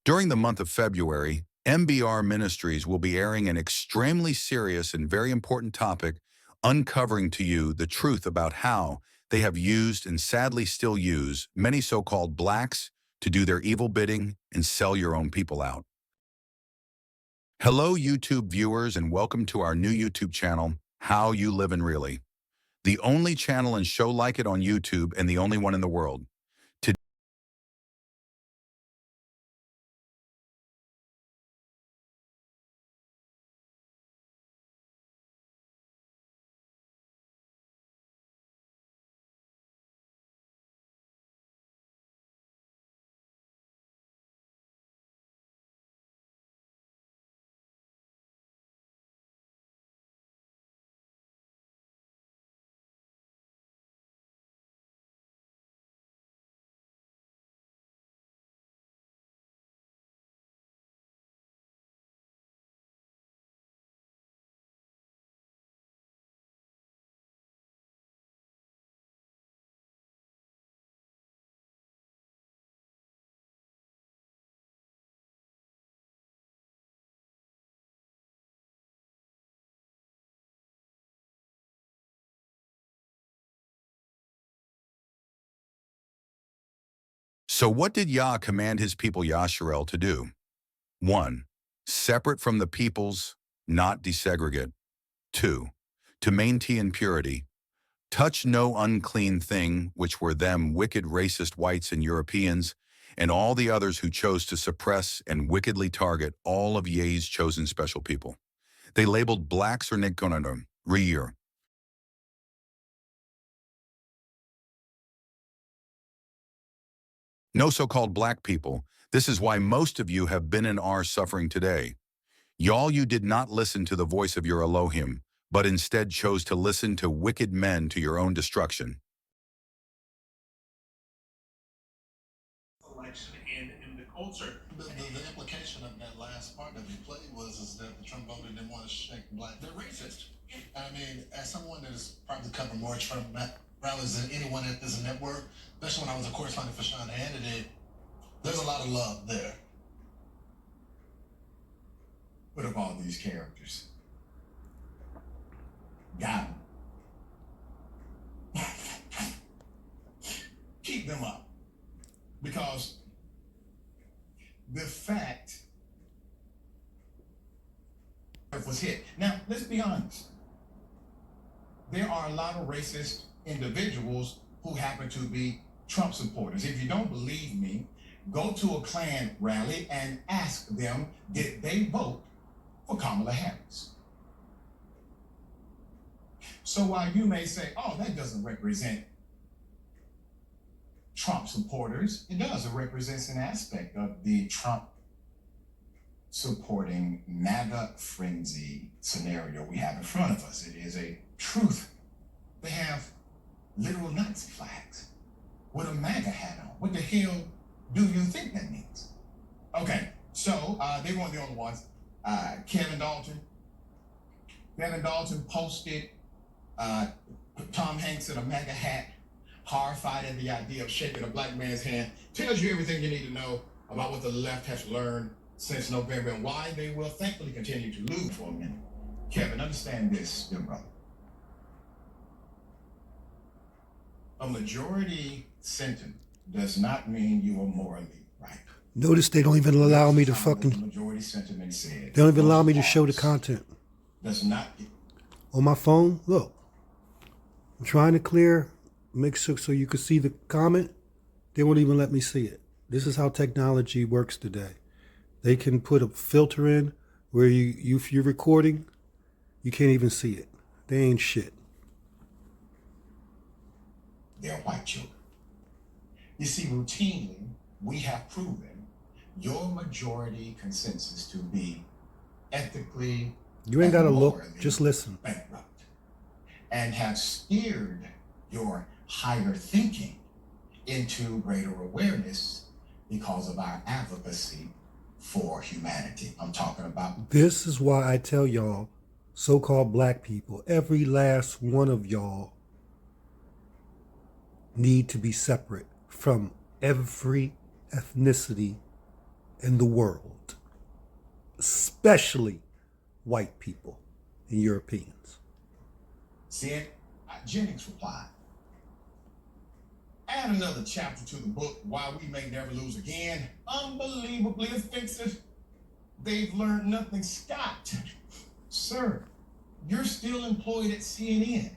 During the month of February, MBR Ministries will be airing an extremely serious and very important topic, uncovering to you the truth about how they have used and sadly still use many so-called blacks to do their evil bidding and sell your own people out. Hello, YouTube viewers, and welcome to our new YouTube channel, How You Livin' Really, the only channel and show like it on YouTube and the only one in the world. So what did Yah command his people Yasharel to do? 1. Separate from the peoples, not desegregate. 2. To maintain purity. Touch no unclean thing, which were them wicked racist whites and Europeans, and all the others who chose to suppress and wickedly target all of Yah's chosen special people. They labeled blacks or Nigkonadum, Reir. No so-called black people. This is why most of you have been and are suffering today. Y'all, you did not listen to the voice of your Elohim, but instead chose to listen to wicked men to your own destruction. Election in the culture. The implication of that last part that we played is that the Trump voter didn't want to shake black. They're racist. I mean, as someone that has probably covered more Trump rallies than anyone at this network, especially when I was a correspondent for Sean Hannity, there's a lot of love there. What of all these characters? Got them. Keep them up. Because the fact was hit. Now, let's be honest. There are a lot of racist individuals who happen to be Trump supporters. If you don't believe me, go to a Klan rally and ask them, did they vote for Kamala Harris? So while you may say, oh, that doesn't represent Trump supporters, it does. It represents an aspect of the Trump supporting MAGA frenzy scenario we have in front of us. It is a truth. They have literal Nazi flags with a MAGA hat on. What the hell do you think that means? Okay, so they weren't the only ones. Kevin Dalton posted Tom Hanks in a MAGA hat, horrified at the idea of shaking a black man's hand. Tells you everything you need to know about what the left has learned since November and why they will thankfully continue to lose for a minute. Kevin, understand this, dear brother. A majority sentiment does not mean you are morally right. Notice they don't even allow me to Majority sentiment said, they don't even allow me to show the content. Does not. On my phone, look. I'm trying to clear, make sure so you can see the comment. They won't even let me see it. This is how technology works today. They can put a filter in where if you're recording, you can't even see it. They ain't shit. They're white children. You see, routinely, we have proven your majority consensus to be ethically You ain't got to look, just listen. Bankrupt, and have steered your higher thinking into greater awareness because of our advocacy for humanity. I'm talking about. This is why I tell y'all, so-called black people, every last one of y'all need to be separate from every ethnicity in the world, especially white people and Europeans. See it? Jennings replied, add another chapter to the book, Why We May Never Lose Again. Unbelievably offensive. They've learned nothing, Scott. Sir, you're still employed at CNN.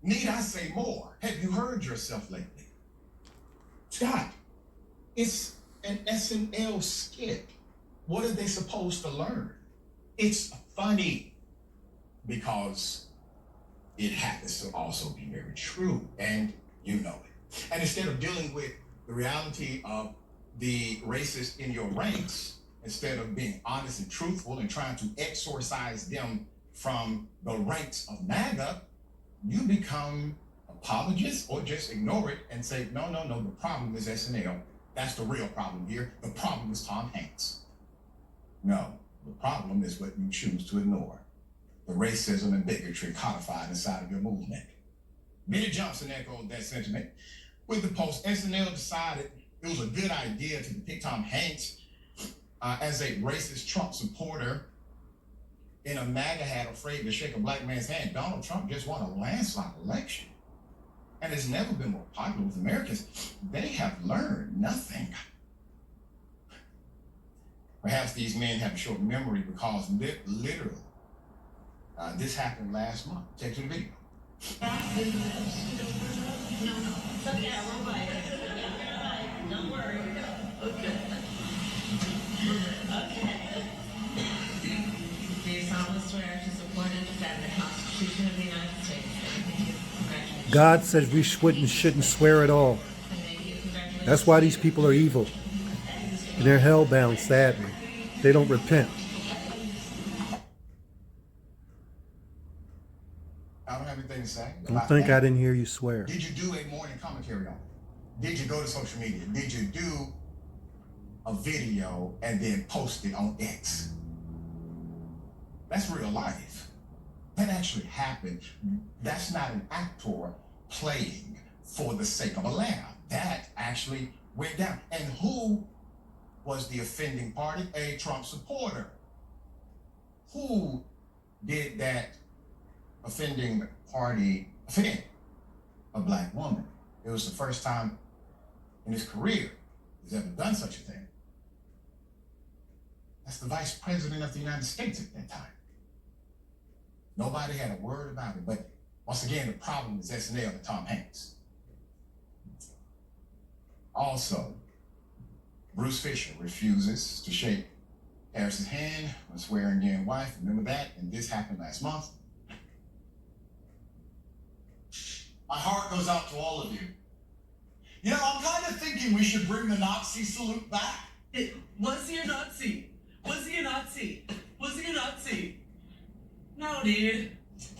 Need I say more? Have you heard yourself lately? Scott, it's an SNL skit. What are they supposed to learn? It's funny because it happens to also be very true, and you know it. And instead of dealing with the reality of the racist in your ranks, instead of being honest and truthful and trying to exorcise them from the ranks of MAGA, you become apologists or just ignore it and say, no, the problem is SNL. That's the real problem here. The problem is Tom Hanks. No, the problem is what you choose to ignore. The racism and bigotry codified inside of your movement. Benny Johnson echoed that sentiment. With the post, SNL decided it was a good idea to depict Tom Hanks as a racist Trump supporter in a MAGA hat afraid to shake a black man's hand. Donald Trump just won a landslide election and has never been more popular with Americans. They have learned nothing. Perhaps these men have a short memory because literally, this happened last month. Check the video. Don't worry. Okay. Do you solemnly swear to support and defend the Constitution of the United States? Congratulations. God says we shouldn't swear at all. That's why these people are evil. And they're hellbound, sadly. They don't repent. I don't have anything to say. Don't think I didn't hear you swear. Did you do a morning commentary on it? Did you go to social media? Did you do a video and then post it on X? That's real life. That actually happened. That's not an actor playing for the sake of a laugh. That actually went down. And who was the offending party? A Trump supporter. Who did that offending party offend? A black woman. It was the first time in his career he's ever done such a thing. That's the vice president of the United States at that time. Nobody had a word about it, but once again, the problem is SNL and Tom Hanks. Also, Bruce Fisher refuses to shake Harris's hand when swearing in wife. Remember that? And this happened last month. My heart goes out to all of you. You know, I'm kind of thinking we should bring the Nazi salute back. Was he a Nazi? Was he a Nazi? Was he a Nazi? No, dude.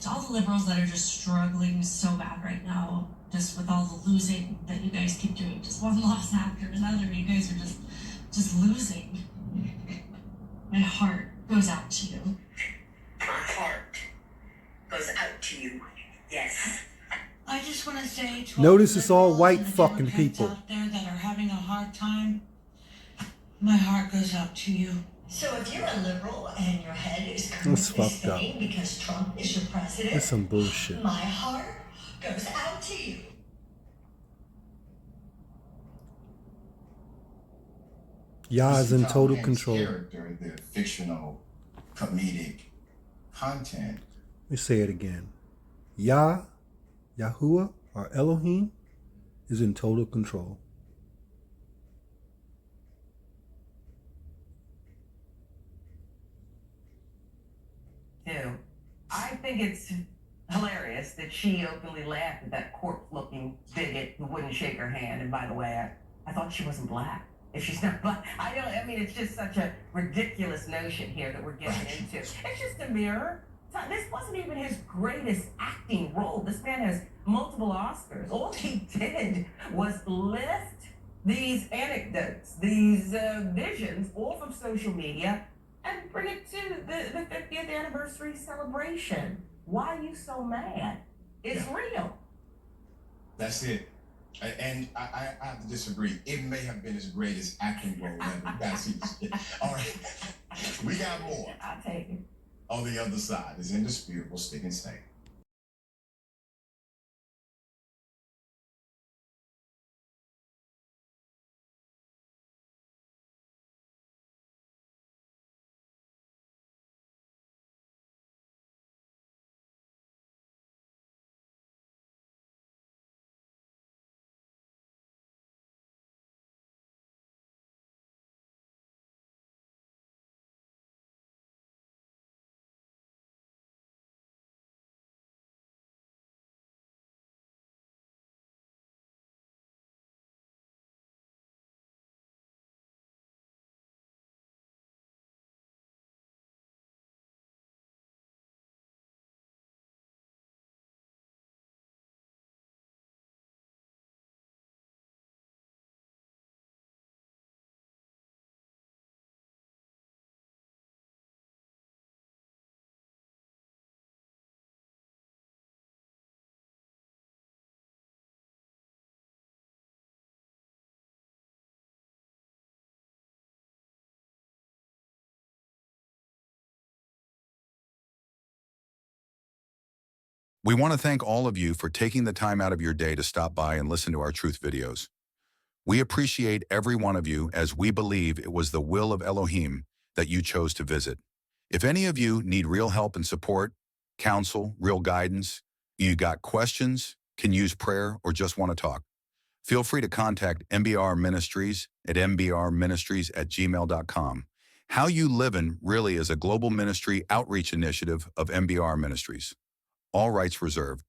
To all the liberals that are just struggling so bad right now, just with all the losing that you guys keep doing, just one loss after another, you guys are just losing. My heart goes out to you. My heart goes out to you. Yes. I just want to say to Notice the it's all liberals white and the fucking Democrats people. out there that are having a hard time, my heart goes out to you. So if you're a liberal and your head is That's currently fucked up. spinning because Trump is your president, That's some bullshit. my heart goes out to you. YAH is in Tom total Hanks' control. Character, the fictional comedic content. Let me say it again. YAH, Yahuwah, or Elohim is in total control. Too. I think it's hilarious that she openly laughed at that corpse-looking bigot who wouldn't shake her hand. And by the way, I thought she wasn't black. If she's not black, I mean, it's just such a ridiculous notion here that we're getting into. It's just a mirror. This wasn't even his greatest acting role. This man has multiple Oscars. All he did was lift these anecdotes, these visions off of social media and bring it to the 50th anniversary celebration. Why are you so mad? It's real. That's it. And I have to disagree. It may have been as great as acting role ever. You gotta see this. All right. We got more. I'll take it. On the other side is indisputable stick and stay. We want to thank all of you for taking the time out of your day to stop by and listen to our truth videos. We appreciate every one of you as we believe it was the will of Elohim that you chose to visit. If any of you need real help and support, counsel, real guidance, you got questions, can use prayer, or just want to talk, feel free to contact MBR Ministries at mbrministries@gmail.com. How You Livin' Really is a global ministry outreach initiative of MBR Ministries. All rights reserved.